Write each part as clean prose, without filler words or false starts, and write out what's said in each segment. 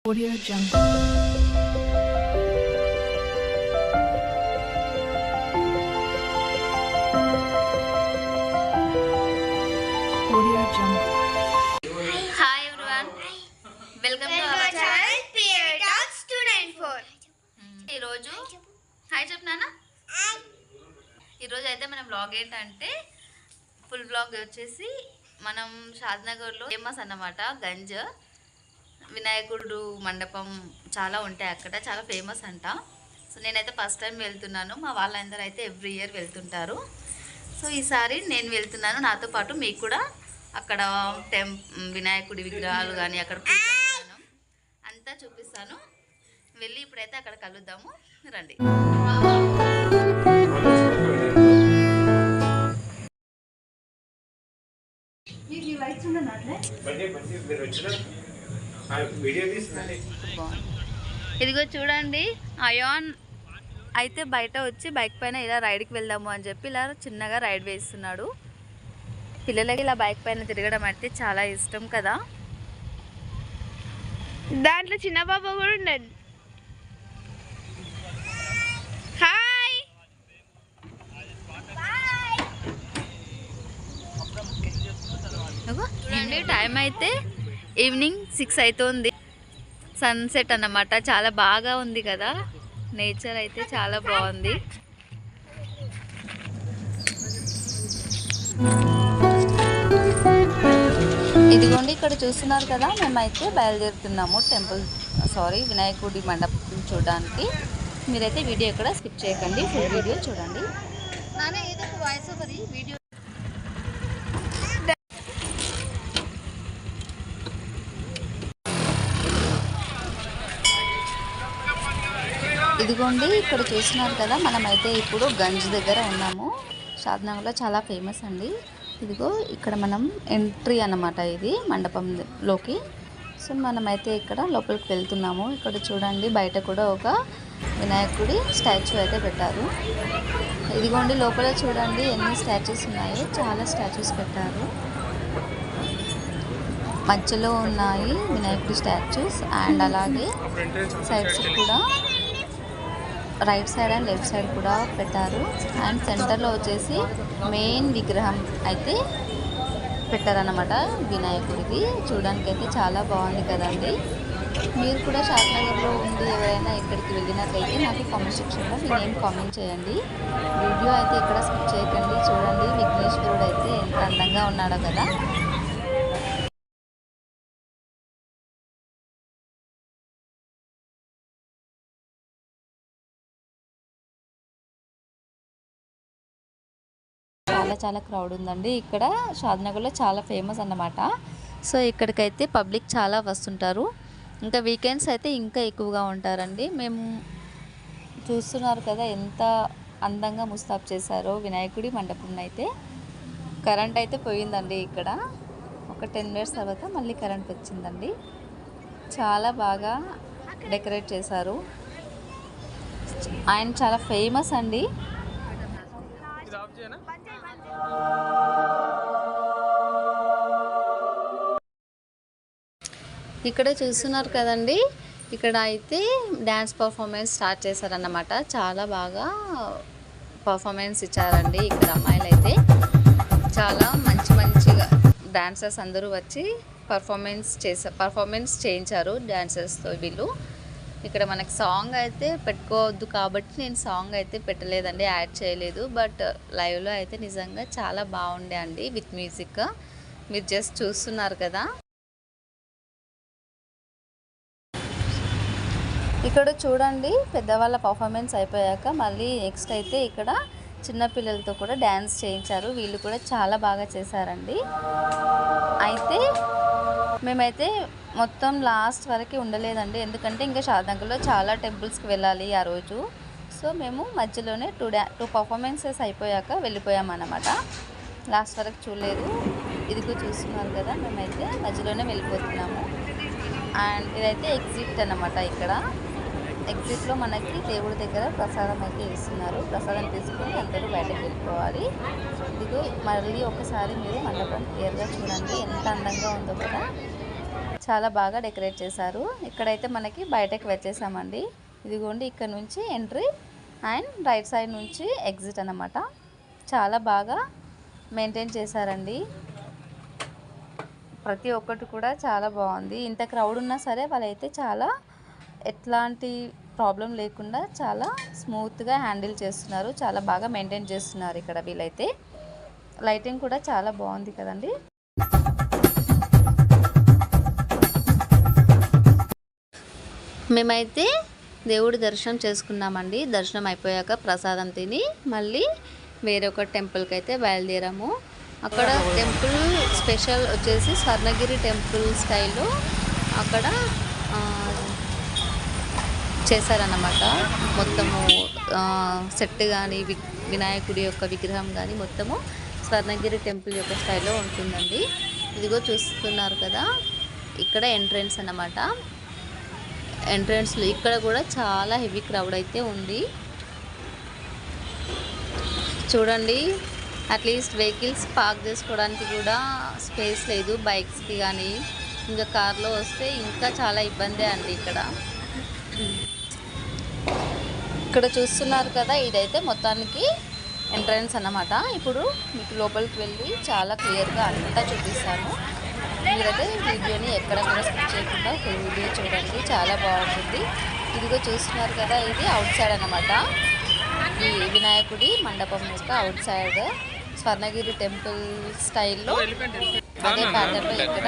Audio Jungle. Audio Jungle. Hi everyone, welcome to our channel Priya Talks 294. ఈరోజు hi చెప్పినానా ఈరోజు అయితే మన blog ఏంటంటే ఫుల్ బ్లాగ్ వచ్చేసి మనం షాద్నగర్లో ఫేమస్ అన్నమాట గంజ్ వినాయకుడు మండపం చాలా ఉంటాయి అక్కడ, చాలా ఫేమస్ అంట. సో నేనైతే ఫస్ట్ టైం వెళ్తున్నాను, మా వాళ్ళందరూ అయితే ఎవ్రీ ఇయర్ వెళ్తుంటారు. సో ఈసారి నేను వెళ్తున్నాను, నాతో పాటు మీకు కూడా అక్కడ వినాయకుడి విగ్రహాలు కానీ అక్కడ పూజ విధానం అంతా చూపిస్తాను. వెళ్ళి ఇప్పుడైతే అక్కడ కలుద్దాము, రండి. ఇదిగో చూడండి, అయాన్ అయితే బయట వచ్చి బైక్ పైన ఇలా రైడ్కి వెళ్దాము అని చెప్పి ఇలా చిన్నగా రైడ్ వేస్తున్నాడు. పిల్లలకి ఇలా బైక్ పైన తిరగడం అంటే చాలా ఇష్టం కదా. దాంట్లో చిన్న బాబు కూడా ఉండదు. హాయ్ ఈవినింగ్ టైం అయితే ఈవినింగ్ 6 అవుతుంది. సన్సెట్ అన్నమాట, చాలా బాగా ఉంది కదా, నేచర్ అయితే చాలా బాగుంది. ఇదిగోండి ఇక్కడ చూస్తున్నారు కదా, మేమైతే బయలుదేరుతున్నాము వినాయకుడి మండపం చూడడానికి. మీరైతే వీడియో కూడా స్కిప్ చేయకండి, ఫుల్ వీడియో చూడండి. నానే ఏదో ఒక వాయిస్ ఓవర్ వీడియో. ఇదిగోండి ఇక్కడ చూస్తున్నారు కదా, మనమైతే ఇప్పుడు గంజ్ దగ్గర ఉన్నాము. షాద్నగర్లో చాలా ఫేమస్ అండి. ఇదిగో ఇక్కడ మనం ఎంట్రీ అన్నమాట, ఇది మండపంలోకి. సో మనమైతే ఇక్కడ లోపలికి వెళ్తున్నాము. ఇక్కడ చూడండి బయట కూడా ఒక వినాయకుడి స్టాచ్యూ అయితే పెట్టారు. ఇదిగోండి లోపల చూడండి ఎన్ని స్టాచ్యూస్ ఉన్నాయో, చాలా స్టాచ్యూస్ పెట్టారు. మధ్యలో ఉన్నాయి వినాయకుడి స్టాచ్యూస్, అండ్ అలాగే సైడ్స్ కూడా right side and left side కూడా పెట్టారు. అండ్ సెంటర్లో వచ్చేసి మెయిన్ విగ్రహం అయితే పెట్టారన్నమాట వినాయకుడికి. చూడడానికి అయితే చాలా బాగుంది కదండి. మీరు కూడా షాద్నగర్లో ఉండి ఎవరైనా ఇక్కడికి వెళ్ళినట్లయితే నాకు కామెంట్ సెక్షన్లో మీ నేమ్ కామెంట్ చేయండి. వీడియో అయితే ఇక్కడ స్కిప్ చేయకండి. చూడండి విఘ్నేశ్వరుడు అయితే ఎంత అందంగా ఉన్నాడో కదా. చాలా చాలా క్రౌడ్ ఉందండి ఇక్కడ. షాద్నగర్లో చాలా ఫేమస్ అన్నమాట. సో ఇక్కడికైతే పబ్లిక్ చాలా వస్తుంటారు. ఇంకా వీకెండ్స్ అయితే ఇంకా ఎక్కువగా ఉంటారండి. మేము చూస్తున్నారు కదా ఎంత అందంగా ముస్తాబ్ చేశారో వినాయకుడి మండపం. అయితే కరెంట్ అయితే పోయిందండి ఇక్కడ. ఒక 10 మినిట్స్ తర్వాత మళ్ళీ కరెంట్ వచ్చిందండి. చాలా బాగా డెకరేట్ చేశారు. ఆయన చాలా ఫేమస్ అండి. ఇక్కడ చూస్తున్నారు కదండి, ఇక్కడ అయితే డ్యాన్స్ పర్ఫార్మెన్స్ స్టార్ట్ చేశారన్నమాట. చాలా బాగా పర్ఫార్మెన్స్ ఇచ్చారండి. ఇక్కడ అమ్మాయిలు అయితే చాలా మంచిగా డాన్సర్స్ అందరూ వచ్చి పర్ఫార్మెన్స్ చేయించారు డాన్సర్స్తో వీళ్ళు. ఇక్కడ మనకి సాంగ్ అయితే పెట్టుకోవద్దు కాబట్టి నేను సాంగ్ అయితే పెట్టలేదండి, యాడ్ చేయలేదు. బట్ లైవ్లో అయితే నిజంగా చాలా బాగుండే అండి విత్ మ్యూజిక్. మీరు జస్ట్ చూస్తున్నారు కదా. ఇక్కడ చూడండి పెద్దవాళ్ళ పర్ఫార్మెన్స్ అయిపోయాక మళ్ళీ నెక్స్ట్ అయితే ఇక్కడ చిన్నపిల్లలతో కూడా డ్యాన్స్ చేయించారు. వీళ్ళు కూడా చాలా బాగా చేశారండి. అయితే మేమైతే మొత్తం లాస్ట్ వరకు ఉండలేదండి, ఎందుకంటే ఇంకా షాద్నగర్లో చాలా టెంపుల్స్కి వెళ్ళాలి ఆ రోజు. సో మేము మధ్యలోనే టూ పర్ఫార్మెన్సెస్ అయిపోయాక వెళ్ళిపోయామన్నమాట. లాస్ట్ వరకు చూడలేదు. ఇదిగో చూస్తున్నారు కదా, మేమైతే మధ్యలోనే వెళ్ళిపోతున్నాము. అండ్ ఇదైతే ఎగ్జిట్ అన్నమాట. ఇక్కడ ఎగ్జిట్లో మనకి దేవుడి దగ్గర ప్రసాదం అయితే ఇస్తున్నారు. ప్రసాదం తీసుకొని అందరూ బయటకు వెళ్ళిపోవాలి. ఇదిగో మళ్ళీ ఒకసారి మీరు మండపం క్లియర్గా చూడండి, ఎంత అందంగా ఉందో కదా. చాలా బాగా డెకరేట్ చేశారు. ఇక్కడైతే మనకి బయటకు వచ్చేసామండి. ఇదిగోండి ఇక్కడ నుంచి ఎంట్రీ అండ్ రైట్ సైడ్ నుంచి ఎగ్జిట్ అన్నమాట. చాలా బాగా మెయింటైన్ చేశారండి. ప్రతి ఒక్కటి కూడా చాలా బాగుంది. ఇంత క్రౌడ్ ఉన్నా సరే వాళ్ళైతే చాలా ఎట్లాంటి ప్రాబ్లం లేకుండా చాలా స్మూత్గా హ్యాండిల్ చేస్తున్నారు. చాలా బాగా మెయింటైన్ చేస్తున్నారు ఇక్కడ వీళ్ళైతే. లైటింగ్ కూడా చాలా బాగుంది కదండి. మేమైతే దేవుడి దర్శనం చేసుకున్నామండి. దర్శనం అయిపోయాక ప్రసాదం తిని మళ్ళీ వేరొక టెంపుల్కి అయితే బయలుదేరాము. అక్కడ టెంపుల్ స్పెషల్ వచ్చేసి స్వర్ణగిరి టెంపుల్ స్టైల్లో అక్కడ చేశారన్నమాట. మొత్తము సెట్ కానీ వినాయకుడి యొక్క విగ్రహం కానీ మొత్తము స్వర్ణగిరి టెంపుల్ యొక్క స్టైల్లో ఉంటుందండి. ఇదిగో చూస్తున్నారు కదా, ఇక్కడ ఎంట్రన్స్ అన్నమాట. ఎంట్రన్స్లో ఇక్కడ కూడా చాలా హెవీ క్రౌడ్ అయితే ఉంది చూడండి. అట్లీస్ట్ వెహికల్స్ పార్క్ చేసుకోవడానికి కూడా స్పేస్ లేదు బైక్స్కి కానీ. ఇంకా కార్లో వస్తే ఇంకా చాలా ఇబ్బందే అండి. ఇక్కడ చూస్తున్నారు కదా, ఇదైతే మొత్తానికి ఎంట్రన్స్ అన్నమాట. ఇప్పుడు మీకు లోపలికి వెళ్ళి చాలా క్లియర్గా అంతా చూపిస్తాను. మీరైతే వీడియోని ఎక్కడ కూడా స్కిప్ చేయకుండా ఫుల్ వీడియో చూడండి, చాలా బాగుంటుంది. ఇదిగో చూస్తున్నారు కదా, ఇది అవుట్ సైడ్ అన్నమాట. ఈ వినాయకుడి మండపం యొక్క అవుట్ సైడ్ స్వర్ణగిరి టెంపుల్ స్టైల్లో అదే ప్యాటర్న్లో ఇక్కడ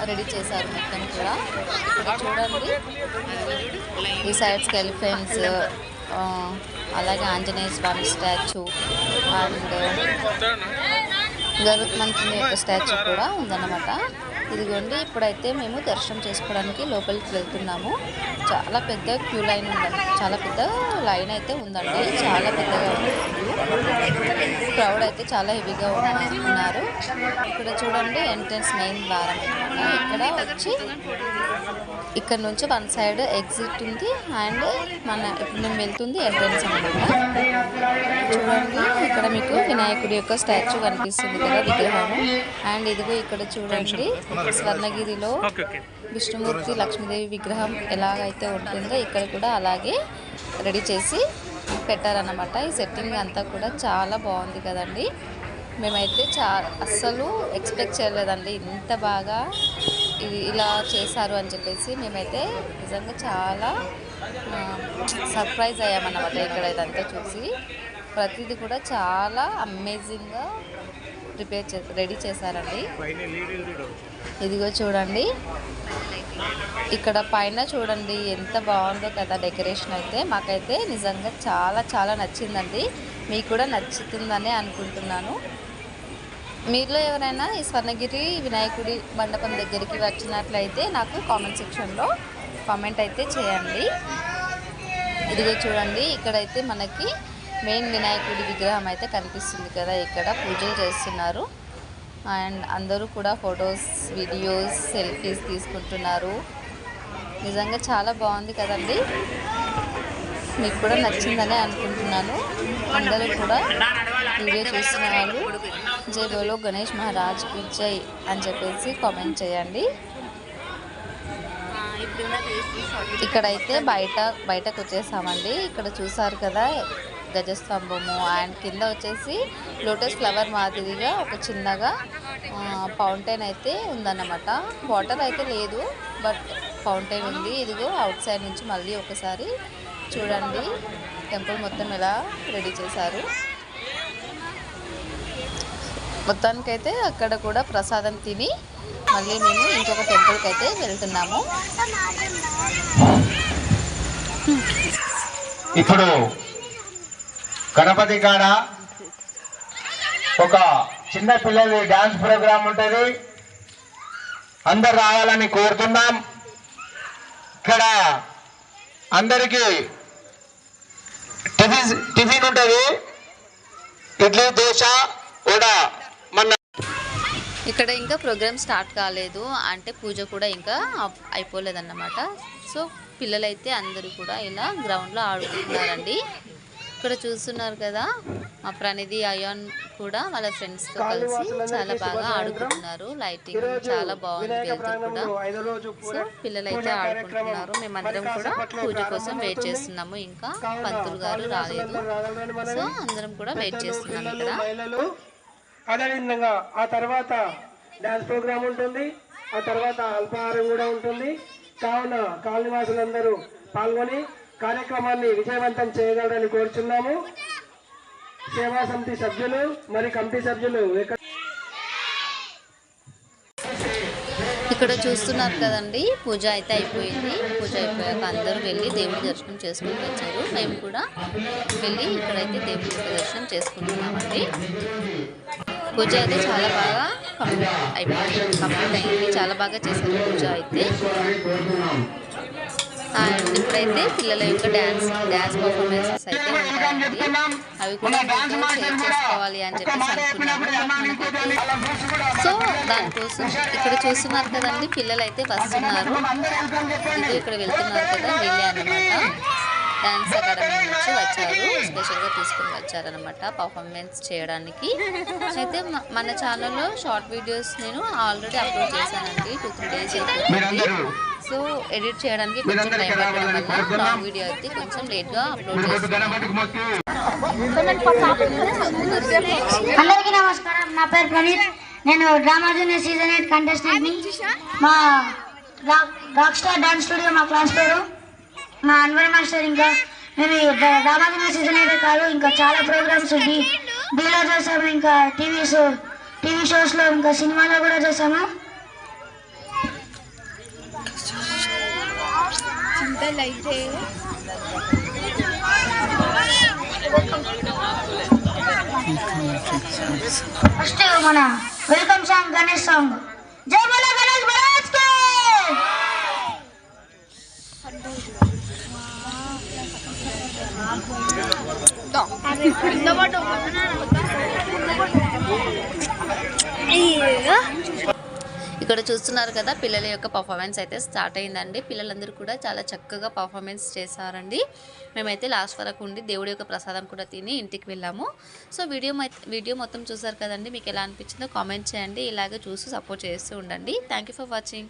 రెడీ చేశారు మొత్తం కూడా. ఇక్కడ చూడండి, ఈ సైడ్స్కి ఎలిఫెంట్స్, అలాగే ఆంజనేయ స్వామి స్టాచ్యూ అండ్ గరుత్మంతుని యొక్క స్టాచ్యూ కూడా ఉందన్నమాట. ఇదిగోండి, ఇప్పుడైతే మేము దర్శనం చేసుకోవడానికి లోపలికి వెళ్తున్నాము. చాలా పెద్ద క్యూ లైన్ ఉందండి, చాలా పెద్ద లైన్ అయితే ఉందండి, చాలా పెద్దగా ఉంది. క్రౌడ్ అయితే చాలా హెవీగా ఉన్నారు. ఇక్కడ చూడండి ఎంట్రన్స్ మెయిన్ ద్వారం అన్నమాట. ఇక్కడ వచ్చి ఇక్కడ నుంచి వన్ సైడ్ ఎగ్జిట్ ఉంది అండ్ ఇప్పుడు మేము వెళ్తుంది ఎంట్రన్స్ అన్నమాట. చూడండి, ఇక్కడ మీకు వినాయకుడి యొక్క స్టాచ్యూ కనిపిస్తుంది కదా, విగ్రహం. అండ్ ఇదిగో ఇక్కడ చూడండి, స్వర్ణగిరిలో విష్ణుమూర్తి లక్ష్మీదేవి విగ్రహం ఎలాగైతే ఉంటుందో ఇక్కడ కూడా అలాగే రెడీ చేసి పెట్టారన్నమాట. ఈ సెట్టింగ్ అంతా కూడా చాలా బాగుంది కదండి. మేమైతే అస్సలు ఎక్స్పెక్ట్ చేయలేదండి ఇంత బాగా ఇది ఇలా చేశారు అని చెప్పేసి. మేమైతే నిజంగా చాలా సర్ప్రైజ్ అయ్యామన్నమాట ఇక్కడ ఇదంతా చూసి. ప్రతిదీ కూడా చాలా అమేజింగ్గా రెడీ చేశారండి. ఇదిగో చూడండి, ఇక్కడ పైన చూడండి ఎంత బాగుందో కదా డెకరేషన్ అయితే. మాకైతే నిజంగా చాలా చాలా నచ్చిందండి. మీకు కూడా నచ్చుతుందని అనుకుంటున్నాను. మీలో ఎవరైనా ఈ స్వర్ణగిరి వినాయకుడి మండపం దగ్గరికి వచ్చినట్లయితే నాకు కామెంట్ సెక్షన్లో కామెంట్ అయితే చేయండి. ఇదిగో చూడండి, ఇక్కడైతే మనకి మెయిన్ వినాయకుడి విగ్రహం అయితే కనిపిస్తుంది కదా, ఇక్కడ పూజలు చేస్తున్నారు. అండ్ అందరూ కూడా ఫొటోస్, వీడియోస్, సెల్ఫీస్ తీసుకుంటున్నారు. నిజంగా చాలా బాగుంది కదండి. మీకు కూడా నచ్చిందని అనుకుంటున్నాను. అందరూ కూడా వీడియో చూస్తున్న వాళ్ళు జై బోలో గణేష్ మహారాజ్ కి జై అని చెప్పేసి కామెంట్ చేయండి. ఇక్కడైతే బయటకు వచ్చేసామండి. ఇక్కడ చూసారు కదా గజస్తంభము అండ్ కింద వచ్చేసి లోటస్ ఫ్లవర్ మాదిరిగా ఒక చిన్నగా ఫౌంటైన్ అయితే ఉందన్నమాట. వాటర్ అయితే లేదు, బట్ ఫౌంటైన్ ఉంది. ఇదిగో అవుట్ సైడ్ నుంచి మళ్ళీ ఒకసారి చూడండి టెంపుల్ మొత్తం ఎలా రెడీ చేశారు. మొత్తానికైతే అక్కడ కూడా ప్రసాదం తిని మళ్ళీ మేము ఇంకొక టెంపుల్కి అయితే వెళ్తున్నాము. ఇప్పుడు గణపతి కాడ ఒక చిన్న పిల్లల డాన్స్ ప్రోగ్రాం ఉంటుంది, అందరు రావాలని కోరుతున్నాం. ఇక్కడ అందరికీ టిఫిన్ ఉంటుంది, ఇడ్లీ, దోశ, వడ. ఇక్కడ ఇంకా ప్రోగ్రామ్ స్టార్ట్ కాలేదు, అంటే పూజ కూడా ఇంకా అయిపోలేదన్నమాట. సో పిల్లలైతే అందరూ కూడా ఇలా గ్రౌండ్లో ఆడుకుంటున్నారండి. ఇక్కడ చూస్తున్నారు కదా మా ప్రణిధి అయాన్ కూడా వాళ్ళ ఫ్రెండ్స్తో కలిసి చాలా బాగా ఆడుకుంటున్నారు. లైటింగ్ చాలా బాగుంది, వెళ్తూ కూడా. సో పిల్లలైతే ఆడుకుంటున్నారు. మేమందరం కూడా పూజ కోసం వెయిట్ చేస్తున్నాము. ఇంకా పంతులు గారు రాలేదు. సో అందరం కూడా వెయిట్ చేస్తున్నాము ఇక్కడ. అదేవిధంగా ఆ తర్వాత డాన్స్ ప్రోగ్రామ్ ఉంటుంది, ఆ తర్వాత అల్పాహారం కూడా ఉంటుంది. కావున కాలనీవాసులందరూ పాల్గొని కార్యక్రమాన్ని విజయవంతం చేయగలరని కోరుచున్నాము. సేవా సమితి సభ్యులు మరి కమిటీ సభ్యులు ఇక్కడ చూస్తున్నారు కదండి, పూజ అయితే అయిపోయింది. పూజ అయిపోయాక అందరూ వెళ్ళి దేవుడి దర్శనం చేసుకుని వచ్చారు. మేము కూడా వెళ్ళి ఇక్కడైతే దేవుడి యొక్క దర్శనం చేసుకుంటున్నామండి. పూజ అయితే చాలా బాగా కంప్లీట్ అయింది. చాలా బాగా చేశారు పూజ అయితే. ఇప్పుడైతే పిల్లల యొక్క డ్యాన్స్ పర్ఫార్మెన్సెస్ అయితే ఉంటాయండి. అవి కూడా షేర్ చేసుకోవాలి అని చెప్పేసి అనుకున్నాను. సో దానికోసం ఇక్కడ చూస్తున్నారు కదండి, పిల్లలు అయితే వస్తున్నారు. ఇది ఇక్కడ వెళ్తున్నారు కదా, వీళ్ళే అన్నమాట. డ్యాన్స్ అకాడమీ నుంచి వచ్చారు, స్పెషల్గా తీసుకుని వచ్చారనమాట పర్ఫార్మెన్స్ చేయడానికి. అయితే మన ఛానల్లో షార్ట్ వీడియోస్ నేను ఆల్రెడీ అప్లోడ్ చేశానండి. 2-3 డేస్ అవుతుంది. సో ఎడిట్ చేయడానికి కొంచెం టైం పట్టడం వల్ల లాంగ్ వీడియో అయితే కొంచెం లేట్గా అప్లోడ్ చేస్తున్నాను. అందరికీ నమస్కారం. నా పేరు ప్రణీత్. నేను డ్రామా జూనియర్ సీజన్ 8 కంటెస్టెంట్ని. మా రాక్ స్టార్ డాన్స్ స్టూడియో మా క్లాస్ పేరు. మా అన్వర్ మాస్టర్. ఇంకా మేము డ్రామా జూనియర్ సీజన్ 8 కాదు, ఇంకా చాలా ప్రోగ్రామ్స్ డీలో చేసాము. ఇంకా టీవీ షోస్లో ఇంకా సినిమాలో కూడా చేసాము. ఫస్ట్ మన వెల్కమ్ సాంగ్ గణేష్ సాంగ్. జై బోలో గణేష్ మహారాజ్ కి. ఇక్కడ చూస్తున్నారు కదా, పిల్లల యొక్క పర్ఫార్మెన్స్ అయితే స్టార్ట్ అయిందండి. పిల్లలందరూ కూడా చాలా చక్కగా పర్ఫార్మెన్స్ చేశారండి. మేమైతే లాస్ట్ వరకు ఉండి దేవుడి యొక్క ప్రసాదం కూడా తిని ఇంటికి వెళ్ళాము. సో వీడియో మొత్తం చూసారు కదండి. మీకు ఎలా అనిపించిందో కామెంట్ చేయండి. ఇలాగే చూసి సపోర్ట్ చేస్తూ ఉండండి. Thank you for watching.